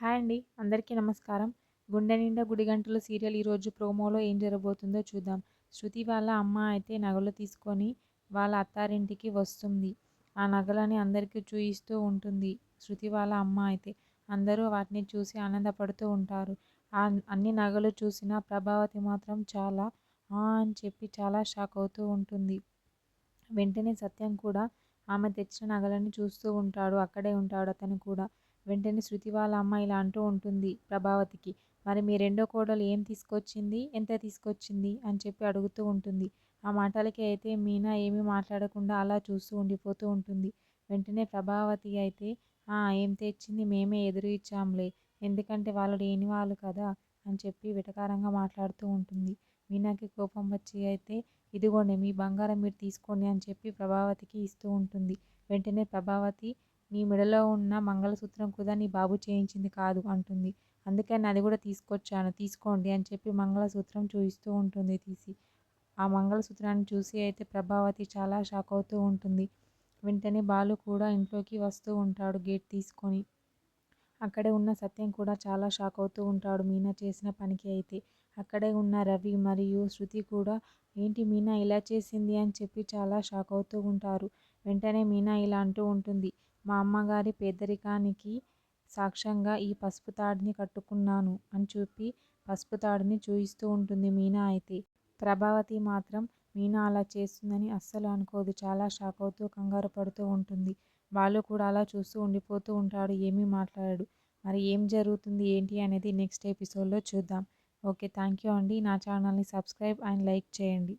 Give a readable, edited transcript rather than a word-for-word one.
Hi అండి. అందరికీ నమస్కారం. 'గుండె నిండా గుడిగంటలు' సీరియల్ ఈరోజు ప్రోమోలో ఏం జరగబోతుందో చూద్దాం. శృతి వాళ్ళ అమ్మ అయితే నగలు తీసుకొని వాళ్ళ అత్తారింటికి వస్తుంది. ఆ నగలని అందరికీ చూయిస్తూ ఉంటుంది. శృతి వాళ్ళ అమ్మ అయితే. అందరూ వాటిని చూసి ఆనందపడుతూ ఉంటారు. అన్ని నగలు చూసిన ప్రభావతి మాత్రం చాలా అని చెప్పి చాలా షాక్ అవుతూ ఉంటుంది. వెంటనే సత్యం కూడా ఆమె తెచ్చిన నగలని చూస్తూ ఉంటాడు. అక్కడే ఉంటాడు అతను కూడా. వెంటనే శృతి వాళ్ళ అమ్మ ఇలా అంటూ ఉంటుంది ప్రభావతికి. మరి మీ రెండో కోడలు ఏం తీసుకొచ్చింది? ఎంత తీసుకొచ్చింది? అని చెప్పి అడుగుతూ ఉంటుంది. ఆ మాటలకి అయితే మీనా ఏమీ మాట్లాడకుండా అలా చూస్తూ ఉండిపోతూ ఉంటుంది. వెంటనే ప్రభావతి అయితే ఏం తెచ్చింది మేమే ఎదురు ఇచ్చాంలే. ఎందుకంటే వాళ్ళు లేని వాళ్ళు కదా అని చెప్పి వెటకారంగా మాట్లాడుతూ ఉంటుంది. మీనాకి కోపం వచ్చి అయితే ఇదిగోండి మీ బంగారం మీరు తీసుకోండి అని చెప్పి ప్రభావతికి ఇస్తూ ఉంటుంది. వెంటనే ప్రభావతి నీ మెడలో ఉన్న మంగళసూత్రం కూడా నీ బాబు చేయించింది కాదు అంటుంది. అందుకని అది కూడా తీసుకొచ్చాను తీసుకోండి అని చెప్పి మంగళసూత్రం చూపిస్తూ ఉంటుంది తీసి. ఆ మంగళసూత్రాన్ని చూసి అయితే ప్రభావతి చాలా షాక్ అవుతూ ఉంటుంది. వెంటనే బాలు కూడా ఇంట్లోకి వస్తూ ఉంటాడు గేట్ తీసుకొని. అక్కడే ఉన్న సత్యం కూడా చాలా షాక్ అవుతూ ఉంటాడు మీనా చేసిన పనికి అయితే. అక్కడే ఉన్న రవి మరియు శృతి కూడా ఏంటి మీనా ఇలా చేసింది అని చెప్పి చాలా షాక్ అవుతూ ఉంటారు. వెంటనే మీనా ఇలా అంటూ ఉంటుంది. మా అమ్మగారి పేదరికానికి సాక్ష్యంగా ఈ పసుపు తాడిని కట్టుకున్నాను అని చెప్పి పసుపు తాడిని చూయిస్తూ ఉంటుంది మీనా అయితే. ప్రభావతి మాత్రం మీనా అలా చేస్తుందని అస్సలు అనుకోదు. చాలా షాక్ అవుతూ కంగారు పడుతూ ఉంటుంది. బాలు కూడా అలా చూస్తూ ఉండిపోతూ ఉంటాడు. ఏమీ మాట్లాడాడు. మరి ఏం జరుగుతుంది ఏంటి అనేది నెక్స్ట్ ఎపిసోడ్లో చూద్దాం. ఓకే, థ్యాంక్ యూ అండి. నా ఛానల్ని సబ్స్క్రైబ్ అండ్ లైక్ చేయండి.